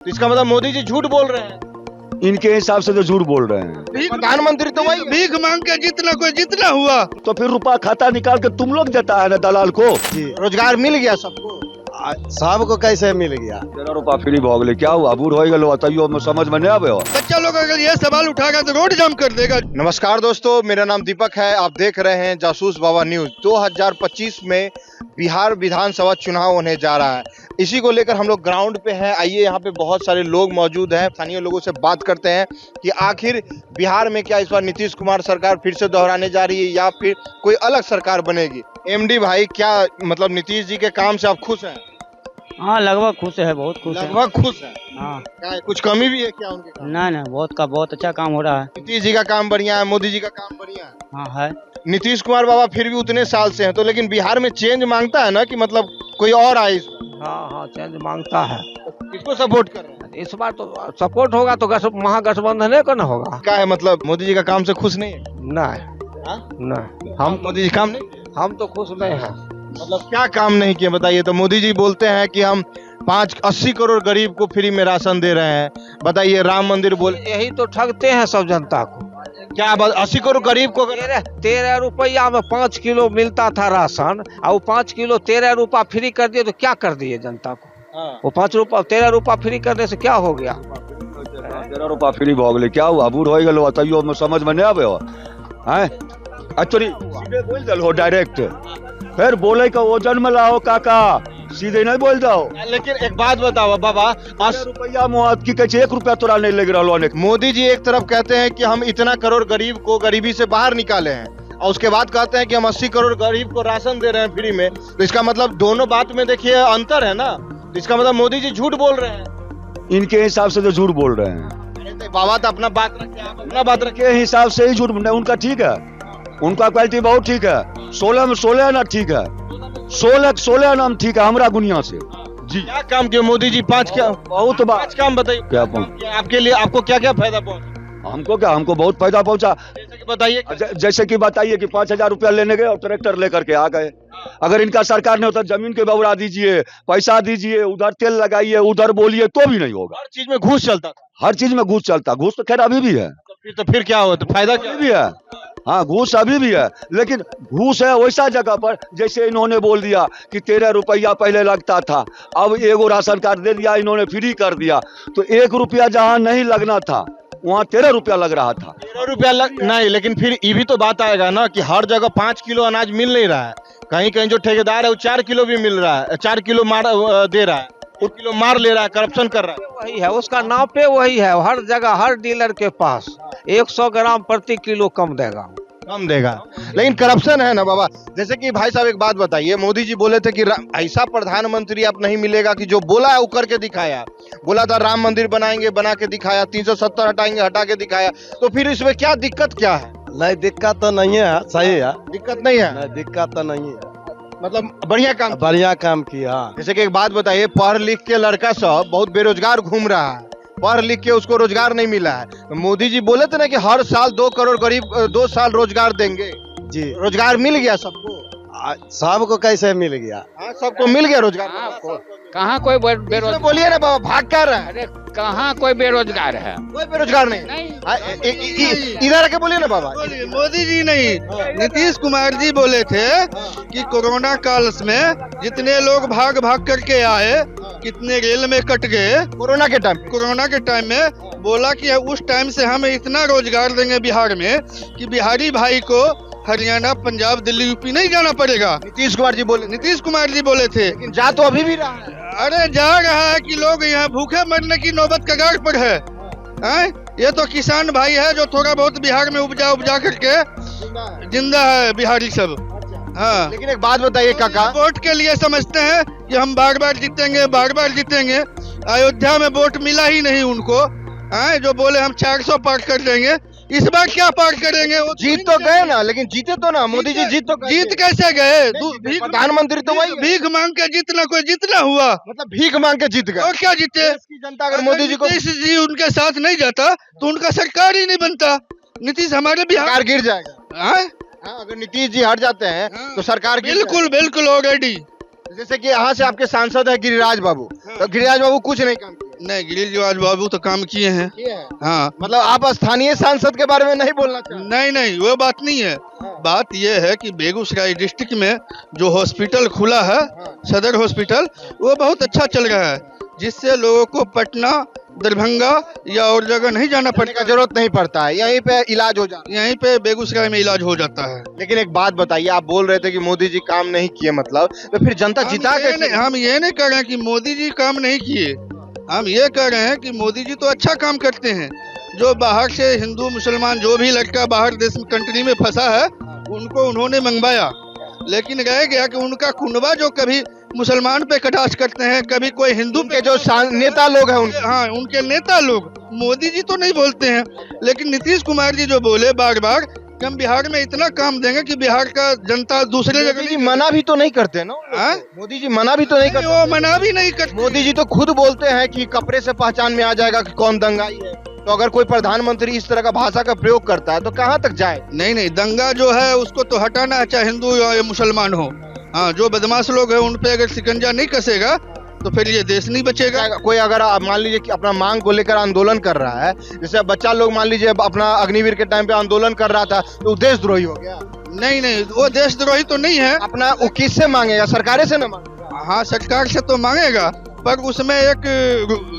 तो इसका मतलब मोदी जी झूठ बोल रहे हैं। इनके हिसाब से तो झूठ बोल रहे हैं। प्रधानमंत्री तो वही भीख मांग के जितना कोई जितना हुआ तो फिर रुपया खाता निकाल के तुम लोग देता है ना दलाल को। रोजगार मिल गया सबको। सबको कैसे मिल गया? 13 रुपया फ्री भाग ले क्या हुआ? बूढ़ हो गए बताइयो, समझ में नहीं आवे हो। बच्चा लोग अगर ये सवाल उठाएगा तो रोड जाम कर देगा। नमस्कार दोस्तों, मेरा नाम दीपक है। आप देख रहे हैं जासूस बाबा न्यूज। 2025 में बिहार विधानसभा चुनाव होने जा रहा है। इसी को लेकर हम लोग ग्राउंड पे हैं। आइए, यहाँ पे बहुत सारे लोग मौजूद हैं। स्थानीय लोगों से बात करते हैं कि आखिर बिहार में क्या इस बार नीतीश कुमार सरकार फिर से दोहराने जा रही है या फिर कोई अलग सरकार बनेगी। एमडी भाई, क्या मतलब नीतीश जी के काम से आप खुश हैं? हाँ, लगभग खुश है, बहुत खुश है। लगभग खुश है। हाँ, क्या है, कुछ कमी भी है क्या उनके काम? ना बहुत अच्छा काम हो रहा है। नीतीश जी का काम बढ़िया है, मोदी जी का काम बढ़िया है। हाँ है। नीतीश कुमार बाबा फिर भी उतने साल से हैं तो, लेकिन बिहार में चेंज मांगता है ना कि मतलब कोई और आए इस बार। हाँ चेंज मांगता है। किसको सपोर्ट कर रहे हैं? इस बार तो सपोर्ट होगा तो महागठबंधन को ना होगा। क्या है मतलब मोदी जी का काम से खुश नहीं है? नहीं नहीं, हम मोदी जी काम नहीं, हम तो खुश नहीं हैं। मतलब क्या काम नहीं किए बताइए। तो मोदी जी बोलते हैं कि हम 80 करोड़ गरीब को फ्री में राशन दे रहे हैं। बताइए, राम मंदिर बोल, यही तो ठगते हैं सब जनता को। क्या 80 करोड़ गरीब को 13 रुपया में 5 किलो मिलता था राशन, और 5 किलो 13 रुपया फ्री कर दिए तो क्या कर दिए जनता को? वो 13 रुपया फ्री करने से क्या हो गया? 13 रुपया फ्री भाग ले क्या हुआ? बूढ़ हो गए बताइयो, समझ में नहीं आवे हो। एक्चुअली सीधे बोल दल हो डायरेक्ट, फिर बोले का वजन में लाओ काका, सीधे नहीं बोल जाओ। लेकिन एक बात बताओ बाबा, 80 रुपया मुआवजा की कहे 1 रुपया तोरा नहीं लग रहा। मोदी जी एक तरफ कहते हैं कि हम इतना करोड़ गरीब को गरीबी से बाहर निकाले हैं, और उसके बाद कहते हैं कि हम 80 करोड़ गरीब को राशन दे रहे हैं फ्री में। तो इसका मतलब दोनों बात में देखिए अंतर है ना। तो इसका मतलब मोदी जी झूठ बोल रहे हैं। इनके हिसाब से तो झूठ बोल रहे हैं। तो बाबा तो अपना बात रखे, आप अपना बात रखे। के हिसाब से ही झूठ, उनका ठीक है, उनका क्वालिटी बहुत ठीक है। 16 में 16 ना ठीक है, 16 नाम ठीक है हमारा गुनिया से जी। क्या काम किया मोदी जी? 5 क्या बहुत बात। 5 काम बताइए। क्या आपके लिए आपको क्या क्या फायदा पहुंचा? हमको क्या, हमको बहुत फायदा पहुंचा। जैसे कि बताइए। जैसे कि बताइए कि 5,000 रुपया लेने गए और ट्रैक्टर लेकर के आ गए। अगर इनका सरकार ने होता जमीन के बउरा दीजिए, पैसा दीजिए, उधर तेल लगाइए, उधर बोलिए, तो भी नहीं होगा। हर चीज में घूस चलता था। हर चीज में घूस चलता, घूस तो खैर अभी भी है। तो फिर क्या हुआ? तो फायदा क्या भी है? हाँ, घूस अभी भी है, लेकिन घूस है वैसा जगह पर जैसे इन्होंने बोल दिया कि 13 रुपया पहले लगता था, अब एगो राशन कार्ड दे दिया, इन्होंने फ्री कर दिया। तो 1 रुपया जहाँ नहीं लगना था वहाँ 13 रुपया लग रहा था। 13 रुपया नहीं, लेकिन फिर ये भी तो बात आएगा ना कि हर जगह 5 किलो अनाज मिल नहीं रहा है। कहीं कहीं जो ठेकेदार है वो 4 किलो भी मिल रहा है, 4 किलो मार दे रहा है, 1 किलो मार ले रहा है, करप्शन कर रहा है। वही है, उसका नाम पे वही है। हर जगह हर डीलर के पास 100 ग्राम प्रति किलो कम देगा। लेकिन करप्शन है ना बाबा। जैसे कि भाई साहब एक बात बताइए, मोदी जी बोले थे कि ऐसा प्रधानमंत्री अब नहीं मिलेगा कि जो बोला है वो करके दिखाया। बोला था राम मंदिर बनाएंगे, बना के दिखाया, 370 हटाएंगे, हटा के दिखाया। तो फिर इसमें क्या दिक्कत क्या है? नहीं, दिक्कत तो नहीं है, सही है। दिक्कत नहीं है? नहीं, दिक्कत तो नहीं है, मतलब बढ़िया काम किया। जैसे कि एक बात बताइए, पढ़ लिख के लड़का सब बहुत बेरोजगार घूम रहा है, पढ़ लिख के उसको रोजगार नहीं मिला है। तो मोदी जी बोले थे ना कि हर साल 2 करोड़ गरीब 2 साल रोजगार देंगे जी। रोजगार मिल गया सबको? सबको कैसे मिल गया? हाँ, सबको मिल गया रोजगार। कहाँ कोई बेरोजगार? बोलिए ना बाबा, भाग कर रहा है। अरे कहाँ कोई बेरोजगार है? कोई बेरोजगार नहीं। इधर आके बोलिए ना बाबा। मोदी जी नहीं, नीतीश कुमार जी बोले थे कि कोरोना काल में जितने लोग भाग भाग करके आए, कितने रेल में कट गए कोरोना के टाइम में बोला कि उस टाइम से हम इतना रोजगार देंगे बिहार में कि बिहारी भाई को हरियाणा, पंजाब, दिल्ली, यूपी नहीं जाना पड़ेगा। नीतीश कुमार जी बोले थे, लेकिन जा तो अभी भी रहा है। अरे जा रहा है कि लोग यहाँ भूखे मरने की नौबत कगार पर है। ये तो किसान भाई है जो थोड़ा बहुत बिहार में उपजा करके जिंदा है बिहारी सब। हाँ, लेकिन एक बात बताइए काका, वोट के लिए समझते हैं कि हम बार बार जीतेंगे। अयोध्या में वोट मिला ही नहीं उनको। जो बोले हम 400 पार कर देंगे, इस बार क्या पार करेंगे? वो जीत तो गए ना, लेकिन जीते तो ना मोदी जी। जीत कैसे गए? प्रधानमंत्री तो वही भीख मांग के जितना कोई जितना हुआ, मतलब भीख मांग के जीत गए। और क्या जीते? जनता अगर मोदी जी को जी उनके साथ नहीं जाता तो उनका सरकार ही नहीं बनता। नीतीश हमारे बिहार गिर जाएगा। अगर नीतीश जी हट जाते हैं तो सरकार बिल्कुल ऑलरेडी जैसे कि यहाँ से आपके सांसद है गिरिराज बाबू, तो गिरिराज बाबू कुछ नहीं काम किया। नहीं, गिरिराज बाबू तो काम किए हैं। हाँ, मतलब आप स्थानीय सांसद के बारे में नहीं बोलना चाहते? नहीं नहीं, वो बात नहीं है। बात यह है कि बेगूसराय डिस्ट्रिक्ट में जो हॉस्पिटल खुला है, सदर हॉस्पिटल, वो बहुत अच्छा चल रहा है, जिससे लोगों को पटना, दरभंगा या और जगह नहीं जाना पढ़ने का पड़ता, जरूरत नहीं पड़ता है, यहीं पे इलाज हो जाता यहीं पे बेगूसराय में इलाज हो जाता है। है। लेकिन एक बात बताइए, आप बोल रहे थे कि मोदी जी काम नहीं किए, मतलब तो फिर जनता जिता कैसे? हम ये नहीं कह रहे हैं कि मोदी जी काम नहीं किए, हम ये कह रहे हैं कि मोदी जी तो अच्छा काम करते हैं। जो बाहर से हिंदू मुसलमान जो भी लड़का बाहर देश में कंट्री में फंसा है, उनको उन्होंने मंगवाया, लेकिन रह गया कि उनका कुनबा जो कभी मुसलमान पे कटाक्ष करते हैं, कभी कोई हिंदू पे, जो नेता लोग हैं उनके, हाँ, उनके नेता लोग, मोदी जी तो नहीं बोलते हैं, लेकिन नीतीश कुमार जी जो बोले बार बार कि हम बिहार में इतना काम देंगे कि बिहार का जनता दूसरे जगह मोदी जी मना भी तो नहीं करते ना? हाँ? मोदी जी मना भी तो नहीं करते। वो मना भी नहीं करते। मोदी जी तो खुद बोलते हैं कि कपड़े से पहचान में आ जाएगा कि कौन दंगाई है। तो अगर कोई प्रधानमंत्री इस तरह का भाषा का प्रयोग करता है तो कहाँ तक जाए? नहीं नहीं, दंगा जो है उसको तो हटाना है, चाहे हिंदू या मुसलमान हो। हाँ, जो बदमाश लोग हैं उन पे अगर शिकंजा नहीं कसेगा तो फिर ये देश नहीं बचेगा। कोई अगर आप मान लीजिए कि अपना मांग को लेकर आंदोलन कर रहा है, जैसे बच्चा लोग मान लीजिए अपना अग्निवीर के टाइम पे आंदोलन कर रहा था, तो देशद्रोही हो गया? नहीं नहीं, वो देशद्रोही तो नहीं है। अपना वो किससे मांगेगा? सरकार से न मांगेगा? हाँ, सरकार से तो मांगेगा, पर उसमें एक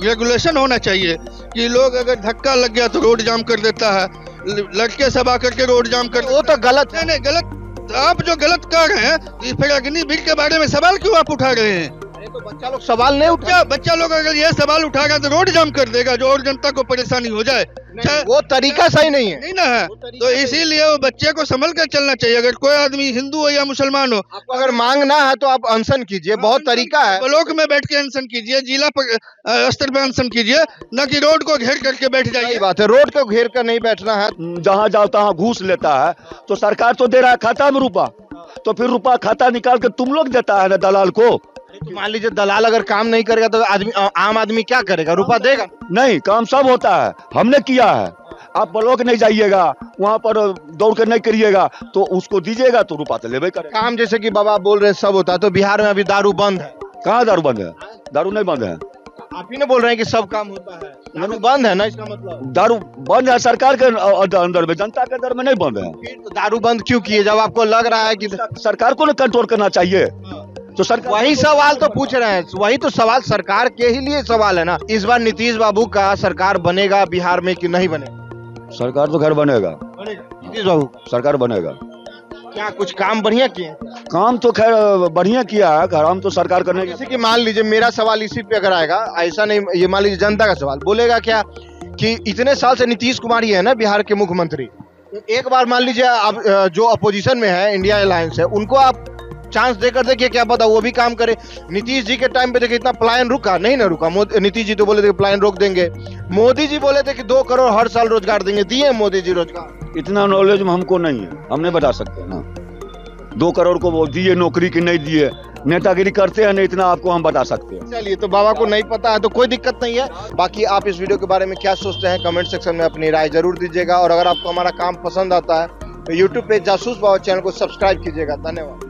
रेगुलेशन होना चाहिए कि लोग अगर धक्का लग गया तो रोड जाम कर देता है, लड़के सब आकर के रोड जाम कर, वो तो गलत है। नहीं गलत, आप जो गलत कर रहे हैं, फिर अग्निवीर के बारे में सवाल क्यों आप उठा रहे हैं? तो बच्चा लोग सवाल नहीं उठा, बच्चा लोग अगर ये सवाल उठाएगा तो रोड जाम कर देगा, जो और जनता को परेशानी हो जाए। वो तरीका सही नहीं है। नहीं ना है, तो इसीलिए वो बच्चे को संभल कर चलना चाहिए। अगर कोई आदमी हिंदू हो या मुसलमान हो, आपको अगर मांगना है तो आप अनशन कीजिए, बहुत तरीका है। ब्लॉक में बैठ के अनशन कीजिए, जिला स्तर पे अनशन कीजिए, न कि रोड को घेर करके बैठ जाइए। बात है, रोड को घेर कर नहीं बैठना है। जहाँ जाओ तहाँ घूस लेता है, तो सरकार तो दे रहा है खाता में रुपा, तो फिर रुपा खाता निकाल के तुम लोग देता है ना दलाल को। तो मान लीजिए दलाल अगर काम नहीं करेगा तो आम आदमी क्या करेगा? रुपा देगा नहीं? काम सब होता है, हमने किया है। आप ब्लॉक नहीं जाइएगा, वहाँ पर दौड़ कर नहीं करिएगा, तो उसको दीजिएगा तो रुपा तो लेवे करेगा। काम जैसे कि बाबा बोल रहे हैं सब होता है, तो बिहार में अभी दारू बंद है। कहाँ दारू बंद है? दारू नहीं बंद है। आप ही ने बोल रहे हैं कि सब काम होता है, दारू बंद है ना? इसका मतलब दारू बंद है सरकार के अंदर में, जनता के अंदर में नहीं बंद है। फिर तो दारू बंद क्यों किए जब आपको लग रहा है कि सरकार को ना कंट्रोल करना चाहिए? तो सरकार, वही सवाल तो पूछ रहे हैं, वही तो सवाल सरकार के ही लिए सवाल है ना। इस बार नीतीश बाबू का सरकार बनेगा बिहार में कि नहीं बनेगा? सरकार तो घर बनेगा, नीतीश बाबू सरकार बनेगा। क्या कुछ काम बढ़िया किए? काम तो खैर बढ़िया किया है, काम तो सरकार करने। जैसे कि मान लीजिए मेरा सवाल इसी पे अगर आएगा, ऐसा नहीं, ये मान लीजिए जनता का सवाल बोलेगा क्या कि इतने साल से नीतीश कुमार ही है ना बिहार के मुख्यमंत्री, तो एक बार मान लीजिए आप जो अपोजिशन में है, इंडिया अलायंस है, उनको आप चांस देकर देखिए, क्या पता वो भी काम करे। नीतीश जी के टाइम पे देखिए इतना पलायन रुका नहीं ना रुका। नीतीश जी तो बोले थे पलायन रोक देंगे, मोदी जी बोले थे कि 2 करोड़ हर साल रोजगार देंगे, दिए मोदी जी रोजगार? इतना नॉलेज हमको नहीं है, हम नहीं बता सकते ना 2 करोड़ को वो दिए नौकरी की नहीं दिए, नेतागिरी करते हैं नहीं, इतना आपको हम बता सकते हैं। चलिए, तो बाबा को नहीं पता है तो कोई दिक्कत नहीं है। बाकी आप इस वीडियो के बारे में क्या सोचते हैं कमेंट सेक्शन में अपनी राय जरूर दीजिएगा, और अगर आपको हमारा काम पसंद आता है तो यूट्यूब पे जासूस बाबा चैनल को सब्सक्राइब कीजिएगा। धन्यवाद।